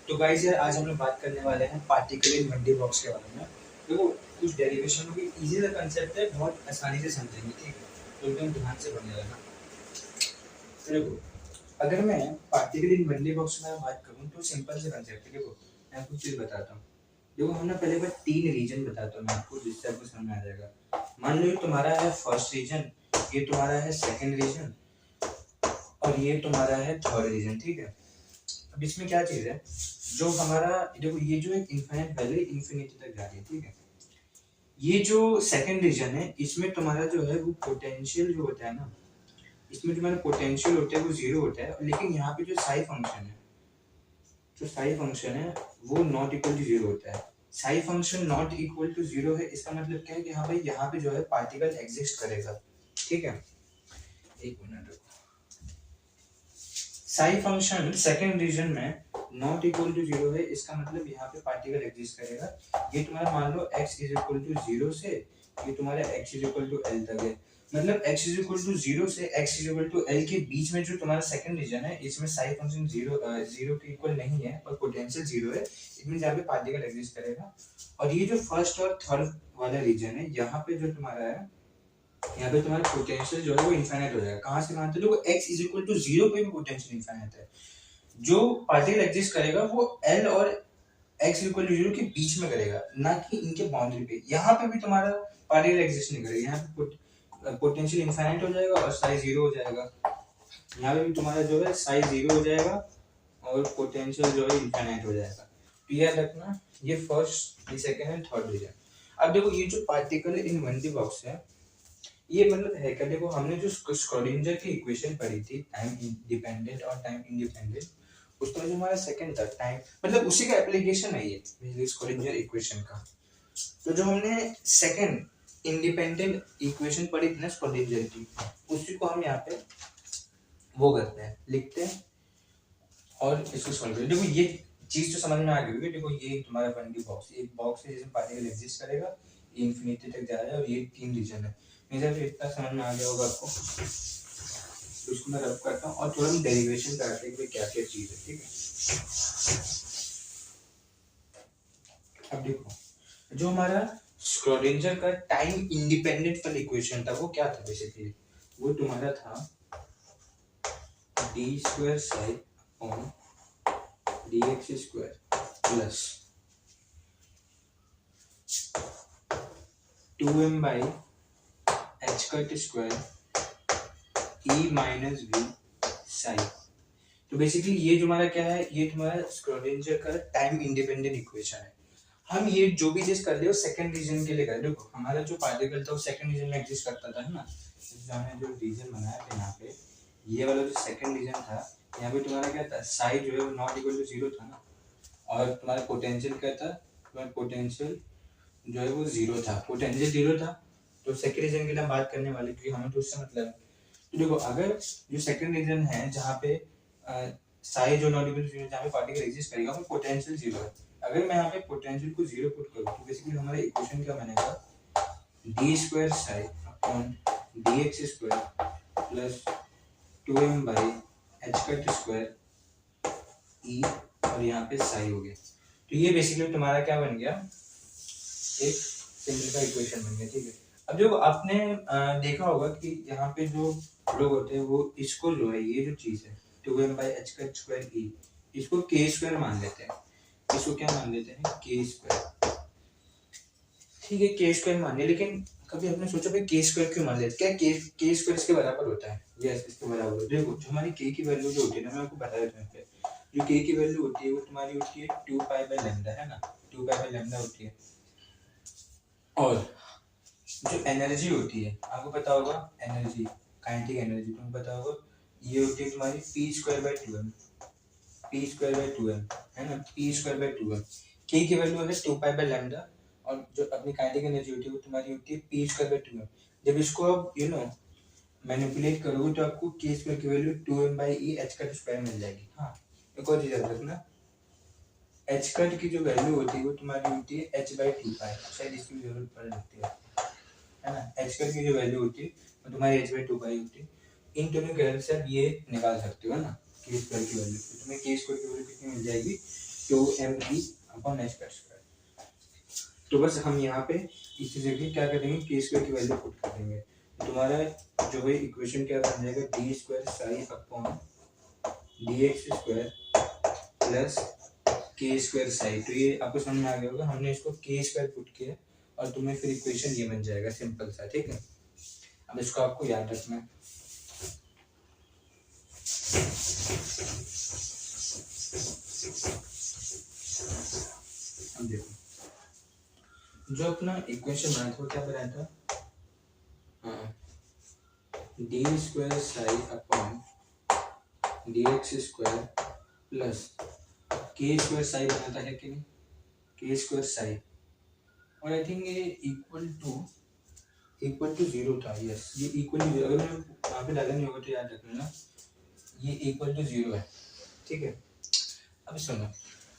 तो गाइस यार आज हम लोग बात करने वाले हैं particle in one D box के बारे में। देखो कुछ डेरिवेशन होगी, इजी सा कंसेप्ट है, बहुत आसानी से समझेंगे, ठीक है? तो एकदम ध्यान से पढ़ने रहना। तो देखो, अगर मैं particle in one D box में बात करूँ तो सिंपल से कंसेप्ट है। देखो मैं आपको चीज बताता हूँ। देखो हमने पहले बार 3 रीजन बताता हूँ मैं आपको, जिससे आपको समझ में आ जाएगा। मान लो ये तुम्हारा है फर्स्ट रीजन, ये तुम्हारा है सेकंड रीजन और ये तुम्हारा है थर्ड रीजन, ठीक है? अब इसमें क्या चीज है, जो हमारा देखो ये जो एक इनफाइनाइट वैल्यू इन्फिनिटी तक जा रही है, ठीक है? ये जो सेकंड रीजन है इसमें तुम्हारा जो है वो पोटेंशियल जो होता है ना, इसमें तुम्हारा पोटेंशियल होता है वो जीरो होता है, लेकिन यहाँ पे जो साई फंक्शन है, जो साई फंक्शन है वो नॉट इक्वल टू जीरो होता है। Psi function not equal to zero है, इसका मतलब क्या है कि हाँ भाई यहाँ पे जो है पार्टिकल एग्जिस्ट करेगा, ठीक है? एक मिनट रुको। साई फंक्शन सेकंड रीजन में नॉट इक्वल टू जीरो है, इसका मतलब यहाँ पे पार्टिकल एग्जिस्ट करेगा। ये तुम्हारा मान लो x is equal to zero से ये तुम्हारा x is equal to L तक है, मतलब x is equal to zero से x is equal to L के बीच में जो तुम्हारा सेकंड रीजन है इसमें साई फंक्शन जीरो के इक्वल नहीं है और पोटेंशियल जीरो है, इट मींस यहाँ पे पार्टिकल एग्जिस्ट करेगा। और ये जो फर्स्ट और थर्ड वाला रीजन है यहाँ पे जो तुम्हारा है, यहाँ पे तुम्हारा पोटेंशियल जो है वो इनफाइनाइट हो जाएगा। कहाँ से मानते हो? देखो x is equal to zero पे भी पोटेंशियल इनफाइनाइट है। जो पार्टिकल एग्जिस्ट करेगा वो L और x इक्वल टू जीरो के बीच में करेगा, ना कि इनके बाउंड्री पे। यहाँ पे भी तुम्हारा पार्टिकल एग्जिस्ट नहीं करेगा, यहाँ पे पोटेंशियल इनफाइनाइट हो जाएगा और साइज जीरो हो जाएगा। यहाँ पे भी तुम्हारा जो है साइज जीरो हो जाएगा और पोटेंशियल जो है इनफाइनाइट हो जाएगा। तो याद रखना, ये फर्स्ट, ये सेकंड एंड थर्ड रीजन। अब देखो ये जो particle in one D box है, ये मतलब है क्या? देखो हमने जो स्क्रोडिंजर की इक्वेशन पढ़ी थी, टाइम डिपेंडेंट और टाइम इंडिपेंडेंट, उसमें जो हमारा सेकंड था टाइम, मतलब उसी का एप्लीकेशन है ये स्क्रोडिंजर इक्वेशन का। तो जो हमने सेकंड इंडिपेंडेंट इक्वेशन पढ़ी थी ना स्क्रोडिंजर की, उसी को हम यहाँ पे वो करते हैं, लिखते हैं और इसको सॉल्व करते हैं। देखो ये चीज तो समझ में आ गई होगी। देखो ये तुम्हारा वन डी बॉक्स, एक बॉक्स है जिसमें पार्टिकल एग्जिस्ट करेगा, ये इंफिनिटी तक जा रहा है और ये तीन रीजन है। मेरा तो इतना समझ में आ गया होगा आपको। तो इसको मैं रब करता हूँ और थोड़ा हम डेरिवेशन कराते हैं कि क्या क्या चीज है, ठीक है? अब देखो जो हमारा स्क्रोडिंजर का टाइम इंडिपेंडेंट वाला इक्वेशन था वो क्या था बेसिकली, वो तुम्हारा था d square psi upon D x square plus 2m by H cut square E minus V psi. तो बेसिकली ये जो हमारा क्या है, ये तुम्हारा स्क्रोडिंजर का टाइम इंडिपेंडेंट इक्वेशन है। हम ये जो भी चीज कर रहे हो सेकंड रीजन के लिए कर रहे हो। हमारा जो पार्टिकल था वो सेकंड रीजन में एग्जिस्ट करता था, है ना? हमने जो रीजन बनाया था यहाँ पे, ये वाला जो सेकंड रीजन था, यहाँ पे तुम्हारा क्या था, साई जो है वो नॉट इक्वल टू जीरो था ना, और तुम्हारा पोटेंशियल क्या था, तुम्हारा पोटेंशियल जो है वो जीरो था, पोटेंशियल जीरो था। तो सेकंड रीजन के लिए हम बात करने वाले, क्योंकि हमें तो उससे मतलब है। तो देखो अगर जो सेकंड रीजन है जहाँ पे साई जो नॉट इक्वल टू जीरो, जहाँ पे पार्टिकल एग्जिस्ट करेगा वो पोटेंशियल जीरो है। अगर मैं यहाँ पे पोटेंशियल को जीरो पुट करूँ तो बेसिकली हमारा इक्वेशन क्या बनेगा, D square psi upon D x square plus 2m by H cut square E और यहाँ पे साई हो गया। तो ये बेसिकली तुम्हारा क्या बन गया, एक सिंपल इक्वेशन बन गया, ठीक है? अब जो आपने देखा होगा कि यहाँ पे जो लोग होते हैं वो इसको जो है, ये जो चीज है 2m by H cut square E, इसको k स्क्वायर मान लेते हैं। इसको क्या मान लेते हैं, k स्क्वायर, ठीक है? k स्क्वायर मान लिया, लेकिन कभी आपने सोचा भाई k स्क्वायर क्यों मान लेते? क्या k स्क्वायर इसके बराबर होता है? यस, इसके बराबर होता है। देखो जो हमारी k की वैल्यू जो होती है ना, मैं आपको बता देता हूँ। जो k की वैल्यू होती है वो तुम्हारी होती है 2 पाई बाय लैम्डा, है ना? 2 पाई बाय लैम्डा होती है। और जो एनर्जी होती है आपको पता होगा, एनर्जी, काइनेटिक एनर्जी तुम्हें पता होगा, ये होती है तुम्हारी p square by 2m, p square by 2m, है ना? p square by 2m। k की वैल्यू है 2 पाई बाय लैम्डा और जो अपनी काइनेटिक एनर्जी होती है वो तुम्हारी होती है p स्क्वायर बाय 2m। जब इसको आप मैनिपुलेट करोगे तो आपको k स्क्वायर की value 2m by e h cut square मिल जाएगी। हाँ, एक और चीज याद रखना, h कट की जो वैल्यू होती है वो तुम्हारी होती है h बाय 2 पाई, शायद इसकी जरूरत पड़ सकती है ना? h कट की जो वैल्यू होती है वो तुम्हारी h बाय 2 पाई होती है। इन दोनों के हेल्प से आप ये निकाल सकते हो, है ना, k स्क्वायर की वैल्यू। तो तुम्हें k स्क्वायर की वैल्यू कितनी मिल जाएगी, 2mv/h²। तो बस हम यहाँ पे इसी जगह क्या करेंगे, के स्क्वायर की वैल्यू पुट कर देंगे। तुम्हारा जो है इक्वेशन क्या बन जाएगा, d² psi upon dx² plus k² Sai. तो ये आपको समझ में आ गया होगा, हमने इसको k² पुट किया और तुम्हें फिर इक्वेशन ये बन जाएगा सिंपल सा, ठीक है। अब इसको आपको याद रखना है। अब देखो जो अपना इक्वेशन बना था वो क्या बनाया था, d² psi upon dx² plus k² Sai बनाता है कि नहीं, k² साई। और आई थिंक ये इक्वल टू 0 था। यस, ये इक्वल टू 0, अगर मैं वहाँ पे डाला नहीं होगा तो याद रखना ना, ये इक्वल टू 0 है, ठीक है। अब सुनो,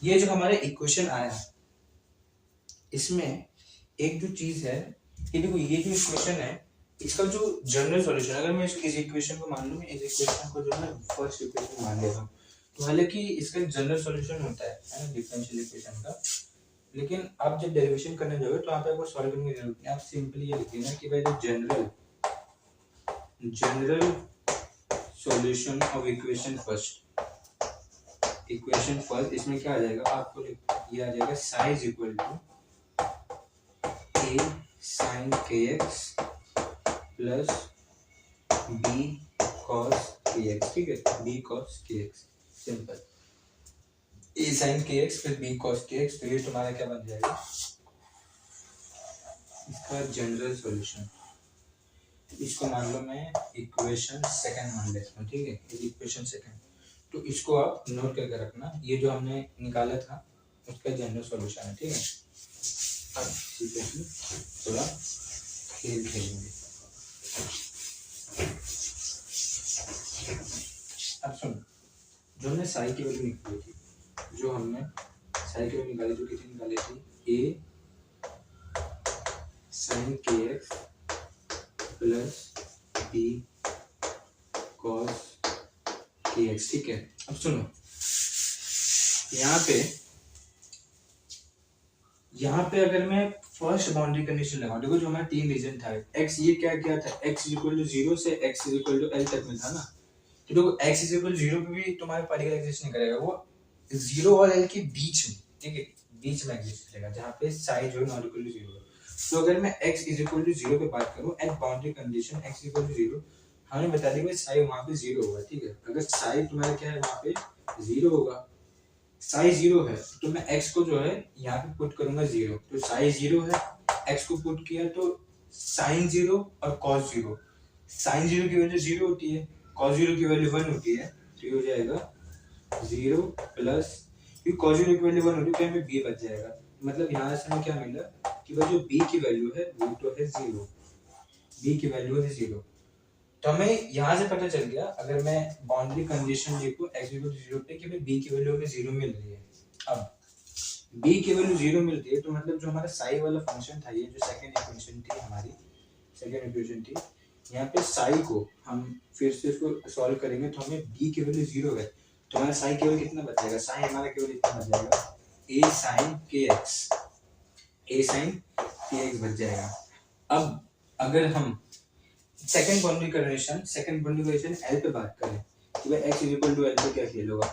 ये जो हमारा इक्वेशन आया इसमें एक जो चीज है कि देखो ये जो इक्वेशन है इसका जो जनरल सॉल्यूशन, अगर मैं इस इक्वेशन को मान लूं, मैं इस इक्वेशन को जो है फर्स्ट इक्वेशन मान लेता हूँ, तो हालांकि इसका जनरल सॉल्यूशन होता है ना डिफरेंशियल इक्वेशन का, लेकिन आप जब डेरिवेशन करने जाओगे तो आप आपको सॉल्व करने की जरूरत नहीं, आप सिंपली ये लिख देना कि भाई जो general solution of equation first, इसमें क्या आ जाएगा, आपको ये आ जाएगा psi is equal to a sin kx plus b cos kx, ठीक है, b cos kx, simple, a sin kx plus b cos kx। तो ये तुम्हारा क्या बन जाएगा, इसका जनरल सॉल्यूशन। इसको मान लो मैं इक्वेशन सेकंड मान लेता हूँ, ठीक है, इक्वेशन सेकंड। तो इसको आप नोट करके रखना, ये जो हमने निकाला था उसका जनरल सॉल्यूशन है, ठीक है। अब थोड़ा खेल खेलेंगे। अब सुनो, जो हमने साई की वैल्यू निकाली थी, तो कितनी निकाली थी, a sin kx plus b cos kx, ठीक है। अब सुनो, यहाँ पे अगर मैं फर्स्ट बाउंड्री कंडीशन लगाऊं, देखो जो हमारा तीन रीजन था, x ये क्या था, x इक्वल टू 0 से x इक्वल टू l तक में था ना, तो देखो x इक्वल टू 0 पे भी तुम्हारा पार्टिकल एग्जिस्ट नहीं करेगा, वो 0 और l के बीच में, ठीक है, बीच में एग्जिस्ट करेगा, जहाँ पे साई जो है नॉट इक्वल टू 0। तो अगर मैं x इक्वल टू 0 पे बात करूँ at boundary condition x equal to 0, हमने बता दिया कि साई वहाँ पे 0 होगा, ठीक है। अगर साई तुम्हारा क्या है वहाँ पे 0 होगा, साई 0 है तो मैं x को जो है यहाँ पे पुट करूंगा 0, तो साई 0 है, x को पुट किया तो साइन 0 और cos 0, साइन 0 की वैल्यू 0 होती है, cos 0 की वैल्यू 1 होती है, तो ये हो जाएगा 0 प्लस, क्योंकि cos 0 की वैल्यू 1 होती है तो हमें b बच जाएगा। मतलब यहाँ से हमें क्या मिला कि वो जो b की वैल्यू है वो तो है 0, b की वैल्यू है 0। तो हमें यहाँ से पता चल गया, अगर मैं बाउंड्री कंडीशन लिखूं x इक्वल टू 0 पे कि भाई b की वैल्यू हमें 0 मिल रही है। अब b की वैल्यू 0 मिल रही है तो मतलब जो हमारा साई वाला फंक्शन था, ये जो सेकंड इक्वेशन थी हमारी, सेकंड इक्वेशन थी, यहाँ पे साई को हम फिर से इसको सॉल्व करेंगे तो हमें b की वैल्यू 0 है, तो हमारा साई केवल कितना बचेगा, साई हमारा केवल इतना बच जाएगा a sin kx बच जाएगा। अब अगर हम सेकंड बाउंड्री कंडीशन L पे बात करें कि भाई x इक्वल टू L पे क्या खेल होगा,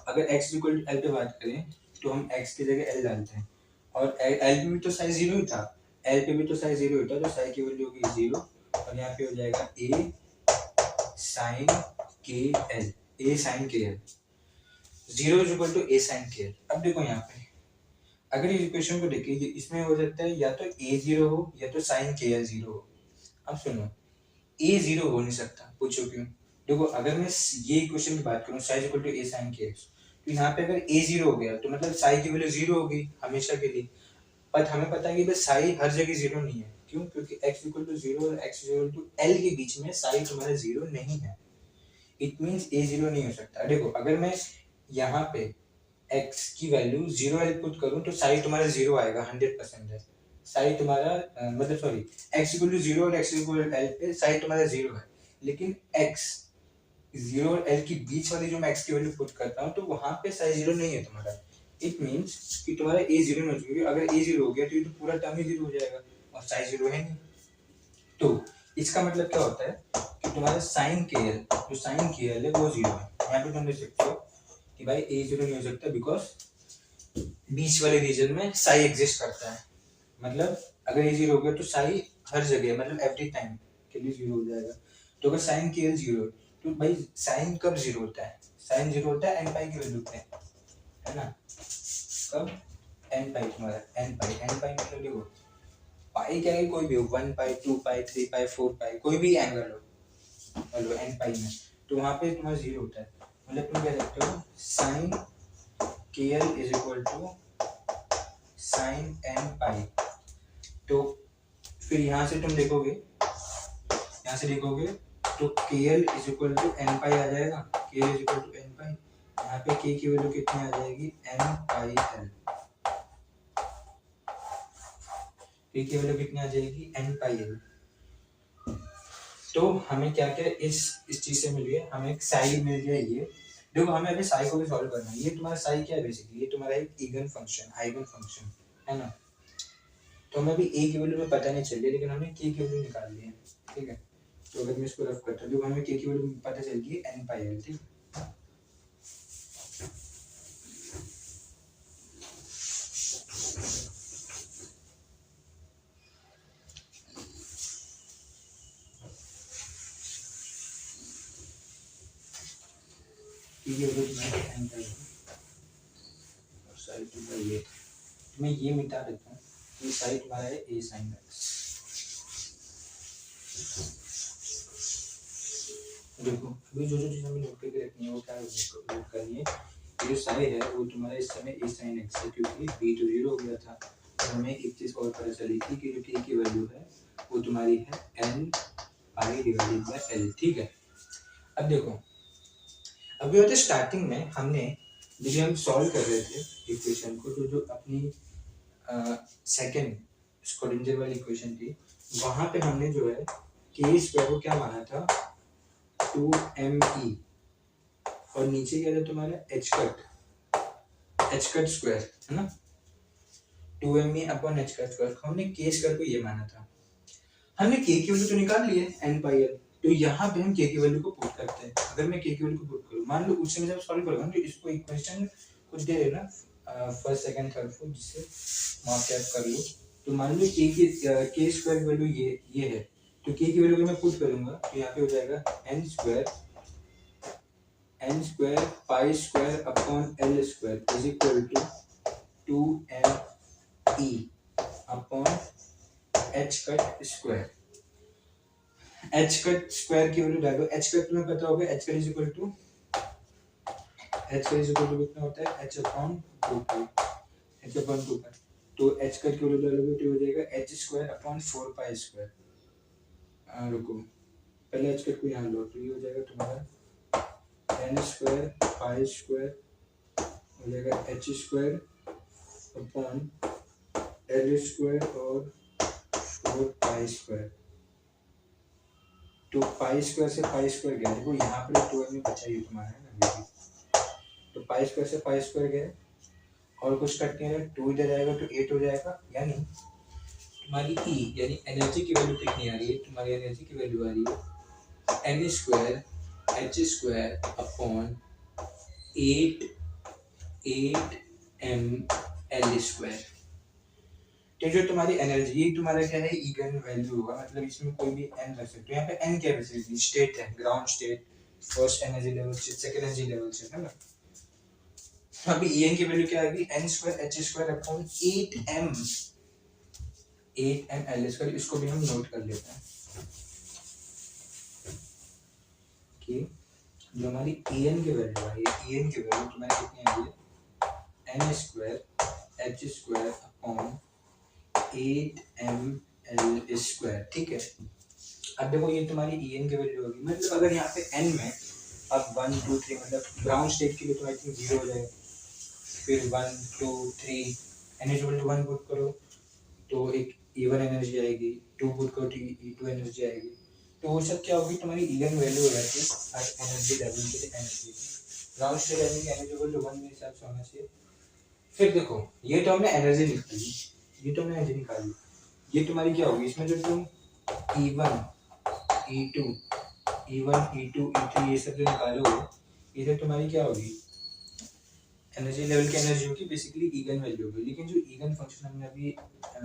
अगर x इक्वल टू L पे बात करें तो हम x की जगह L डालते हैं, और L पे भी तो साइज 0 ही था, L पे भी तो साइज 0 ही था, तो साइज की वैल्यू होगी 0 और यहाँ पे हो जाएगा a sin kl, a sin kl, 0 is equal to a sin kl। अब देखो यहाँ पे अगर इस इक्वेशन को देखिए, इसमें हो सकता है या तो a 0 हो या तो sin kl 0 हो। अब सुनो, a 0 हो नहीं सकता, पूछो क्यों। देखो अगर मैं ये इक्वेशन की बात करूं psi equal to a sin kx, तो यहाँ पे अगर a 0 हो गया तो मतलब साई की वैल्यू 0 होगी हमेशा के लिए, पर हमें पता है कि बस साई हर जगह 0 नहीं है, क्यों, क्योंकि x इक्वल टू 0 और x इक्वल टू l के बीच में साई तुम्हारा 0 नहीं है, इट मींस a 0 नहीं हो सकता। देखो अगर मैं यहाँ पे x की वैल्यू 0l पुट करूं तो साई तुम्हारा 0 आएगा 100% है, साई तुम्हारा मतलब सॉरी x इक्वल टू 0 और x इक्वल टू l पे साई तुम्हारा 0 है, लेकिन x 0 और l के बीच वाली जो मैं x की वैल्यू पुट करता हूं तो वहां पे साई 0 नहीं है तुम्हारा, इट मीन्स कि तुम्हारा ए जीरो नहीं हो चुकी, अगर ए जीरो हो गया तो ये तो पूरा टर्म ही जीरो हो जाएगा और साई जीरो है नहीं। तो इसका मतलब क्या होता है कि तुम्हारा साइन के एल, जो साइन के एल है वो जीरो है। यहाँ पे तुम देख सकते हो कि भाई ए जीरो नहीं हो सकता बिकॉज बीच वाले रीजन में साई एग्जिस्ट करता है। मतलब अगर ए जीरो हो गया तो साई हर जगह मतलब एवरी टाइम के लिए जीरो हो जाएगा। तो अगर साइन के एल जीरो तो भाई साइन कब जीरो होता है? साइन जीरो होता है एन पाई की वैल्यू पे, है ना? कब? एन पाई, तुम्हारा एन पाई मतलब देखो पाई क्या है, कोई भी हो 1 पाई 2 पाई 3 पाई 4 पाई कोई भी एंगल हो, हेलो एन पाई में, तो वहां पे तुम्हारा जीरो होता है। मतलब तुम कह सकते हो sine K L is equal to sine N pi. तो फिर यहाँ से तुम देखोगे, यहाँ से देखोगे तो K L is equal to N pi आ जाएगा, K L is equal to N pi. यहाँ पे के की वैल्यू कितनी आ जाएगी? N pi L. के की वैल्यू कितनी आ जाएगी? N pi L. तो हमें क्या क्या इस चीज से मिल गया, हमें एक साई मिल गया। ये देखो हमें अभी साई को भी सॉल्व करना है। ये तुम्हारा साई क्या है? बेसिकली ये तुम्हारा एक इगन फंक्शन, आइगन फंक्शन है ना। तो हमें अभी ए की वैल्यू में पता नहीं चल रही, लेकिन हमने के की वैल्यू निकाल ली है, ठीक है। तो अगर मैं इसको रफ करता हूँ, हमें के की वैल्यू पता चल गई एन पाई एल, ठीक है। मैं ये मिटा देता हूँ, ये साइड तुम्हारा है ए साइन एक्स। देखो अभी जो जो चीज़ हमें नोट करके रखनी है वो क्या नोट करनी है। ये जो साइड है वो तुम्हारा इस समय ए साइन एक्स है, क्योंकि बी तो जीरो हो गया था। तो हमें एक चीज़ और पता चली थी कि जो के की वैल्यू है वो तुम्हारी है n pi divided by l, ठीक है। अब देखो अभी होते स्टार्टिंग में हमने जब हम सॉल्व कर रहे थे इक्वेशन को, तो जो अपनी सेकेंड स्क्रोडिंजर वाली इक्वेशन थी, वहां पे हमने जो है के स्क्वायर को क्या माना था? 2me और नीचे क्या था तुम्हारा एच कट स्क्वायर, है ना। 2me upon h cut square, हमने के स्क्वायर को ये माना था। हमने के की वैल्यू तो निकाल ली है एन पाई एल, तो यहाँ पे हम के की वैल्यू को पुट करते हैं। अगर मैं के की वैल्यू को पुट करूँ, मान लो उससे मैं जब सॉल्व करूँगा तो इसको इक्वेशन कुछ दे देना फर्स्ट सेकंड थर्ड फोर्थ, जिससे मार्क ऐड कर लो। तो मान लो के स्क्वायर वैल्यू ये है, तो के की वैल्यू को मैं पुट करूंगा तो यहाँ पे हो जाएगा n square pi square upon l square is equal to 2me upon h cut square. H cut square की वैल्यू डालो, एच कट तुम्हें पता होगा, h cut is equal to कितना होता है? H upon 2 pi, h upon 2 pi. तो h cut की वैल्यू डालोगे तो हो जाएगा h square upon 4 pi square. रुको पहले एच कट को यहाँ लो, तो ये हो जाएगा तुम्हारा एन स्क्वायर पाई स्क्वायर हो जाएगा h square upon l square और 4 पाई स्क्वायर। तो पाई स्क्वायर से पाई स्क्वायर गया, देखो यहाँ पे तो में बचा ही तुम्हारा है ना, तो पाई स्क्वायर से पाई स्क्वायर गया और कुछ कट नहीं रहा, 2 इधर आएगा तो 8 हो जाएगा। यानी तुम्हारी ई यानी एनर्जी की वैल्यू कितनी आ रही है? तुम्हारी एनर्जी की वैल्यू आ रही है n square h square upon 8 m l square. तो जो तुम्हारी एनर्जी, ये तुम्हारा क्या है? इगन वैल्यू होगा, मतलब इसमें कोई भी एन रख सकते हो। यहाँ पे एन क्या बेसिकली स्टेट है, ground state, first energy level state, second energy level state, है ना। अभी ई की वैल्यू क्या आएगी? N square h square upon 8m l square. इसको भी हम नोट कर लेते हैं कि जो हमारी en की वैल्यू आई है, en की वैल्यू तुम्हारी कितनी आई है? N square h square upon 8m square, ठीक है। अब देखो ये तुम्हारी en की वैल्यू होगी, मतलब अगर यहाँ पे n में अब 1 2 3 मतलब ग्राउंड स्टेट के लिए तो आई थिंक 0 हो जाएगा, फिर 1 2 3 n इक्वल टू 1 पुट करो तो एक E1 एनर्जी आएगी, 2 पुट करो तो E2 एनर्जी आएगी। तो वो सब क्या होगी? तुम्हारी इगन वैल्यू हो जाती है हर एनर्जी लेवल के लिए। Energy ground state energy equal to 1 मेरे हिसाब से होना चाहिए, फिर देखो ये तो हमने एनर्जी निकाली, ये तुम्हारी क्या होगी, इसमें जो तुम E1 E2 E3 ये सब जो निकालोगे, ये सब तुम्हारी क्या होगी, एनर्जी लेवल की एनर्जी होगी, बेसिकली ईगन वैल्यू होगी। लेकिन जो ईगन फंक्शन हमने अभी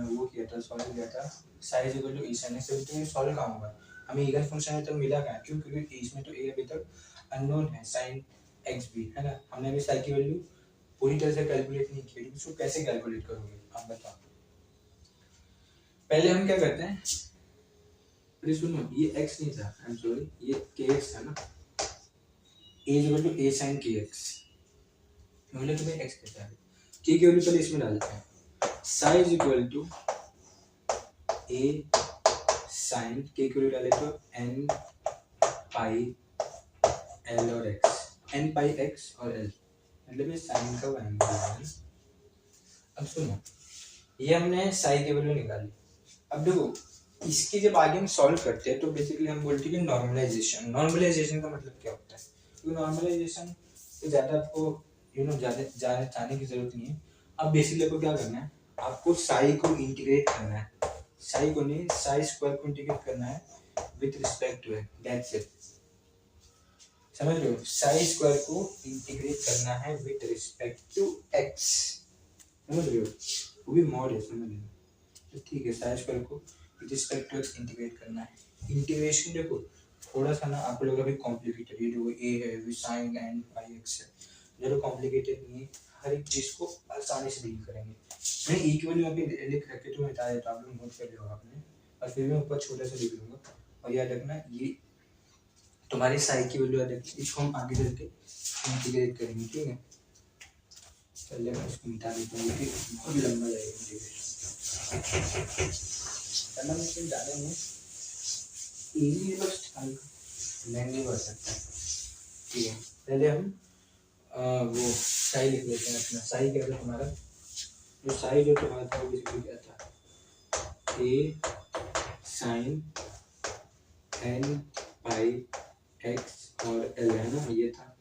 वो किया था, सॉल्व किया था, psi is equal to E sin x, तो ये सॉल्व कहाँ होगा, हमें ईगन फंक्शन अभी तक मिला कहाँ, क्यों, क्योंकि इसमें तो ए अभी तक अननोन है, sin x भी है ना, हमने अभी साई की वैल्यू पूरी तरह से कैलकुलेट नहीं की, इसको कैसे कैलकुलेट करोगे आप बताओ। पहले हम क्या करते हैं, अरे सुनो, ये x नहीं था, आई एम सॉरी, ये kx था ना, a equal to a sin kx, मतलब तुम्हें x कहता है, k की वैल्यू पहले इसमें डालते हैं, psi is equal to a sin k की वैल्यू डाले तो n पाई l और x, n पाई x और l, मतलब ये साइन का वैल्यू है। अब सुनो, ये हमने साई की वैल्यू निकाली, अब देखो इसकी जब आगे हम सॉल्व करते हैं तो बेसिकली हम बोलते हैं नॉर्मलाइजेशन। नॉर्मलाइजेशन का मतलब क्या होता है, क्योंकि नॉर्मलाइजेशन से ज़्यादा आपको ज़्यादा जाने की जरूरत नहीं है। अब बेसिकली आपको क्या करना है, आपको साई को इंटीग्रेट करना है, साई को नहीं, साई स्क्वायर को इंटीग्रेट करना है with respect to x, that's it, समझ रहे हो, साई स्क्वायर को इंटीग्रेट करना है विथ रिस्पेक्ट टू एक्स, समझ रहे हो, वो भी मॉड है, समझ रहे हो, तो ठीक है, साई स्क्वायर को with respect to x integrate करना है। इंटीग्रेशन देखो थोड़ा सा ना आप लोग अभी कॉम्प्लिकेटेड, ये जो ए है with sine and pi x है, ज़्यादा कॉम्प्लिकेटेड नहीं है, हर एक चीज़ को आसानी से डील करेंगे। मैं ई की वैल्यू अभी लिख रखे तो बता देता हूँ, आप लोग नोट कर लो आपने, और फिर मैं ऊपर छोटा सा लिख लूँगा, और याद रखना ये तुम्हारी साई की वैल्यू याद रखना, इसको हम आगे चल के इंटीग्रेट करेंगे, ठीक है। चलिए मैं इसको मिटा देता हूँ क्योंकि बहुत लंबा जाएगा इंटीग्रेशन करना, मुझे ज़्यादा नहीं, इजी बस लेंगे बढ़ सकता है, ठीक है। पहले हम वो साई लिख लेते हैं अपना, साई क्या था तुम्हारा, जो साई जो तुम्हारा था वो बेसिकली क्या था, ए साइन एन पाई एक्स और एल है ना, ये था,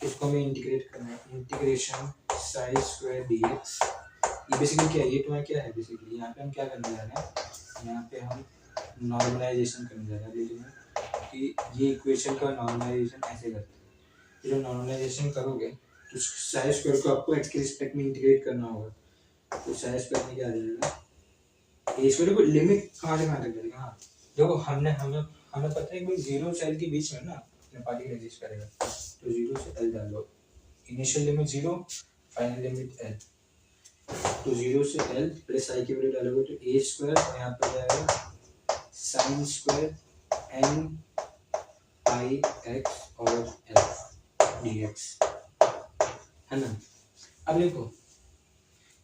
इसको हमें इंटीग्रेट करना है, integration Sai square D x, ये बेसिकली क्या है, ये तुम्हारा क्या है, बेसिकली यहाँ पे हम क्या करने जा रहे हैं, यहाँ पे हम नॉर्मलाइजेशन करने जा रहे हैं, देखिए कि ये इक्वेशन का नॉर्मलाइजेशन ऐसे करते हैं, जो नॉर्मलाइजेशन करोगे तो साई स्क्वायर को आपको एक्स के रिस्पेक्ट में इंटीग्रेट करना होगा, तो साई स्क्वायर में क्या आ जाएगा, ए स्क्वायर को लिमिट कहाँ से कहाँ तक जाएगा, हाँ देखो हमने हमें हमें पता है कि जीरो से एल के बीच में ना अपने पार्टिकल एग्जिस्ट करेगा, तो जीरो से एल डालो, initial limit zero, final limit L, तो जीरो से एल प्लस आई की वैल्यू डालोगे तो ए स्क्वायर, और यहाँ पर जाएगा साइन स्क्वायर एन पाई एक्स और एल डी एक्स, है ना। अब देखो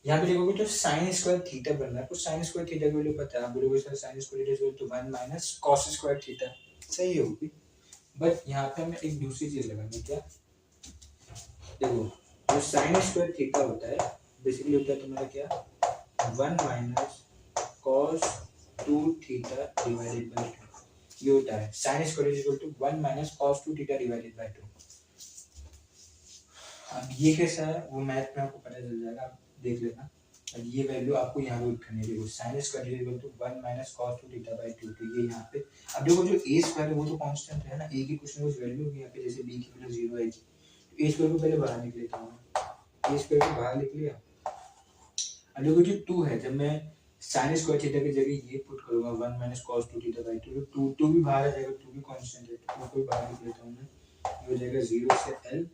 यहाँ पे देखोगे तो साइन स्क्वायर थीटा बन रहा है, तो साइन स्क्वायर थीटा की वैल्यू पता है, आप बोलोगे sir sine square is equal to 1 minus cos square theta, सही होगी, बट यहाँ पे हमें एक दूसरी चीज लगानी, क्या, देखो जो साइन स्क्वायर थीटा होता है बेसिकली होता है तुम्हारा क्या, 1 minus cos 2 theta divided by 2, ये होता है sine square is equal to 1 minus cos 2 theta divided by 2। अब ये कैसा है वो मैथ में आपको पता चल जाएगा, आप देख लेना। अब ये वैल्यू आपको यहाँ पे करनी है, देखो sine square is equal to 1 minus cos 2 theta by 2, तो ये यहाँ पे अब देखो जो a स्क्वायर है वो तो कांस्टेंट है ना, a की कुछ ना कुछ वैल्यू होगी यहाँ पे, जैसे b की वैल्यू 0 आएगी, तो a स्क्वायर को पहले बाहर लिख लेता हूँ, a स्क्वायर को बाहर लिख लिया। अब देखो जो 2 है, जब मैं साइन स्क्वायर थीटा की जगह ये पुट करूंगा 1 माइनस cos 2 थीटा बाय 2, तो 2 भी बाहर आ जाएगा, 2 भी कांस्टेंट है, तो 2 को बाहर लिख लेता हूँ मैं, ये हो जाएगा 0 से l,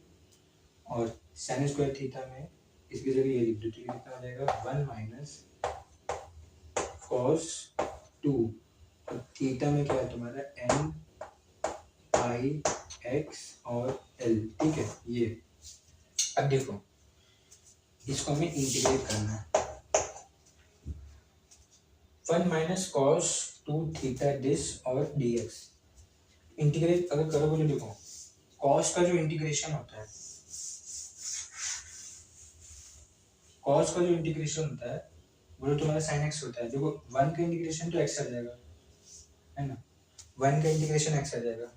और साइन स्क्वायर थीटा में इसकी जगह ये लिख दो, तो ये कितना हो जाएगा 1 माइनस cos 2, और थीटा में क्या है तुम्हारा n पाई x और l, ठीक है। ये अब देखो इसको हमें इंटीग्रेट करना है, 1 माइनस cos 2 थीटा दिस और dx, इंटीग्रेट अगर करोगे तो देखो cos का जो इंटीग्रेशन होता है, cos का जो इंटीग्रेशन होता है वो तो तुम्हारा sin x होता है, देखो 1 का इंटीग्रेशन तो x आ जाएगा, है ना, 1 का इंटीग्रेशन x आ जाएगा,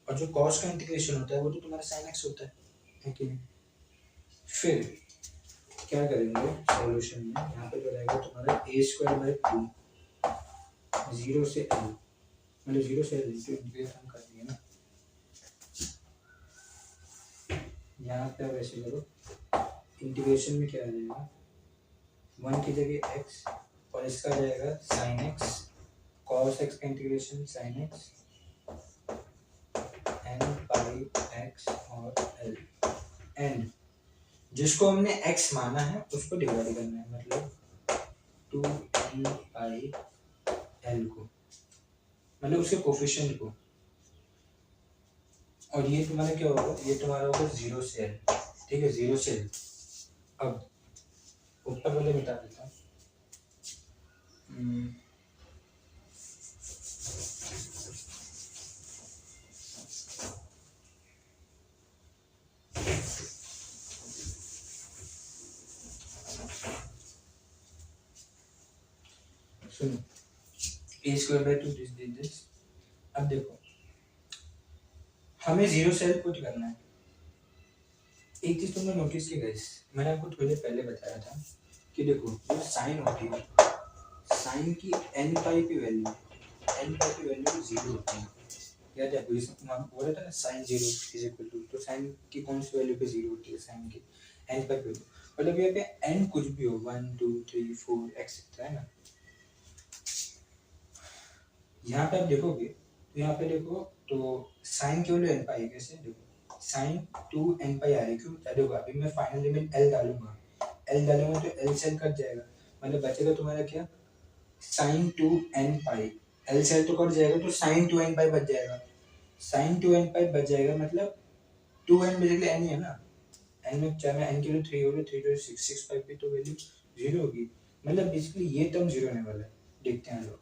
और जो cos का इंटीग्रेशन होता है वो तो तुम्हारा sin x होता है कि नहीं। फिर क्या करेंगे सॉल्यूशन में, यहाँ पे जो रहेगा तुम्हारा ए स्क्वायर बाई 2 0 से एल, मतलब 0 से एल इंटीग्रेट हम कर दिए ना, यहाँ पे आप ऐसे करो, इंटीग्रेशन में क्या आ जाएगा 1 की जगह x और इसका आ जाएगा साइन एक्स, कॉस एक्स का इंटीग्रेशन साइन एक्स एन पाई एक्स और एल, एंड जिसको हमने x माना है उसको डिवाइड करना है, मतलब 2n पाई l को, मतलब उसके कोफिशिएंट को, और ये तुम्हारा क्या होगा, ये तुम्हारा होगा 0 से l, ठीक है 0 से l। अब ऊपर वाले मिटा देता हूँ, सुनो ए स्क्वायर बाई 2 दिस। अब देखो हमें 0 से l पुट करना है। एक चीज तुमने नोटिस की गाइस, मैंने आपको थोड़ी देर पहले बताया था कि देखो जो साइन होती है, साइन की n पाई की वैल्यू, n पाई की वैल्यू 0 होती है, याद है आपको, इसमें हम बोल रहे थे ना साइन 0 इज इक्वल टू, तो साइन की कौन सी वैल्यू पे 0 होती है, साइन की n पाई की वैल्यू, मतलब यहाँ पे n कुछ भी हो 1 2 3 4 एक्सेट्रा, है ना। यहाँ पे आप देखोगे तो यहाँ पे देखो तो साइन की वैल्यू n पाई, कैसे देखो साइन 2n पाई आ रही, क्यों देखो अभी मैं फाइनल लिमिट l डालूंगा, l डालूंगा तो l से l कट जाएगा, मतलब बचेगा तुम्हारा क्या साइन 2n पाई, l से l तो कट जाएगा तो साइन 2n पाई बच जाएगा, साइन 2n पाई बच जाएगा, मतलब 2n बेसिकली n ही है ना, n में चाहे मैं n की वैल्यू 3 होगी, 3 तो 6 6 पाई की तो वैल्यू 0 होगी, मतलब बेसिकली ये टर्म 0 होने वाला है। देखते हैं लोग,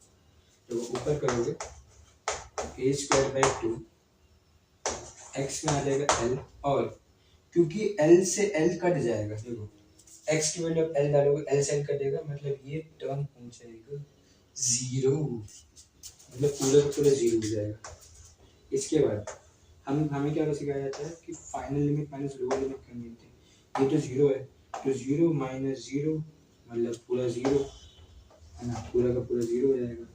तो ऊपर करोगे ए स्क्वायर बाई 2 एक्स में आ जाएगा l, और क्योंकि l से l कट जाएगा, देखो x की वैल्यू l डालोगे l से l कटेगा, मतलब ये टर्म हो जाएगा 0, मतलब पूरा 0 हो जाएगा। इसके बाद हमें क्या सिखाया जाता है कि final limit minus lower limit करनी होती है, ये तो 0 है तो 0 माइनस 0 मतलब पूरा 0, है ना, पूरा का पूरा 0 हो जाएगा।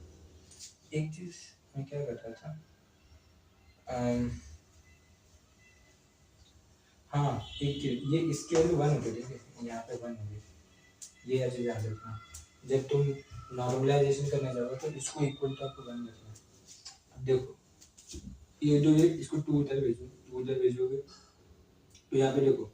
एक चीज मैं क्या कर रहा था, हाँ एक चीज, ये इसके वैल्यू 1 हो गई, ठीक है यहाँ पे 1 हो गई, ये ऐसे याद रखना, जब तुम नॉर्मलाइजेशन करने जाओगे तो इसको इक्वल टू आपको 1 रखना। अब देखो ये जो है इसको 2 उधर भेजो, 2 उधर भेजोगे तो यहाँ पे देखो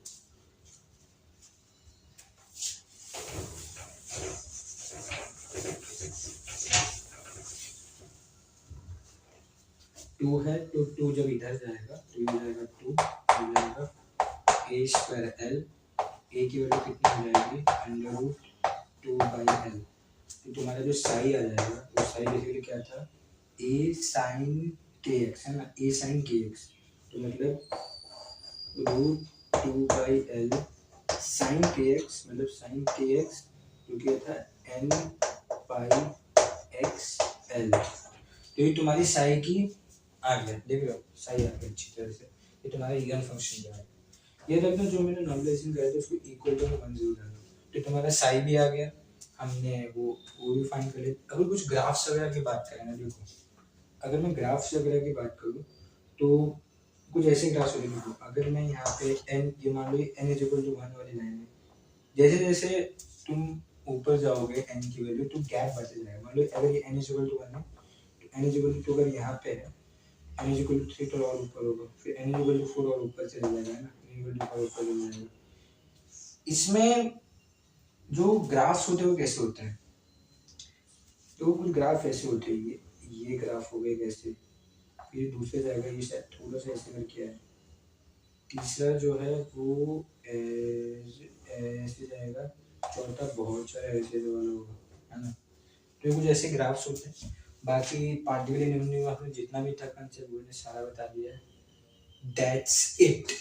2 है तो 2 जब इधर जाएगा तो ये जाएगा 2, ये जाएगा ए स्क्वायर एल, ए की वैल्यू कितनी हो जाएगी अंडर रूट 2 बाई एल, तो तुम्हारा जो साई आ जाएगा वो साई बेसिकली क्या था ए साइन के एक्स, है ना, ए साइन के एक्स, तो मतलब रूट 2 बाई एल साइन के एक्स, मतलब साइन के एक्स जो क्या था एन पाई एक्स एल, तो ये तुम्हारी साई की आ गया, देख रहे हो साई आ गया अच्छी तरह से, ये तुम्हारा इगन फंक्शन जो है, ये रखना जो मैंने नॉर्मलाइजेशन करा था उसको इक्वल टू 1 0 डालो, तो तुम्हारा साई भी आ गया, हमने वो भी फाइंड कर लिया। अगर कुछ ग्राफ्स वगैरह की बात करें ना, देखो अगर मैं ग्राफ्स वगैरह की बात करूँ तो कुछ ऐसे ग्राफ्स होते हैं, अगर मैं यहाँ पे n, ये मान लो n इज इक्वल टू 1 वाली लाइन है, जैसे जैसे तुम ऊपर जाओगे n की वैल्यू तो गैप बढ़ते जाएगा, मान लो अगर ये n इज इक्वल टू 1 है तो n इज इक्वल टू अगर यहाँ पे है n इज इक्वल टू 3 तो और ऊपर होगा, फिर n इज इक्वल टू 4 और ऊपर चला जाएगा ना, n इज इक्वल टू 4 ऊपर चला जाएगा। इसमें जो ग्राफ्स होते हैं वो कैसे होते हैं, तो कुछ ग्राफ ऐसे होते हैं, ये ग्राफ हो गए कैसे, फिर दूसरे जाएगा ये शायद थोड़ा सा ऐसे करके है, तीसरा जो है वो ऐसे जाएगा, चौथा बहुत सारा ऐसे वाला होगा, है ना, तो ये कुछ ऐसे ग्राफ्स होते हैं। बाकी पार्टिकुलर निम्न में आपने जितना भी था कंसेप्ट मैंने सारा बता दिया है, दैट्स इट।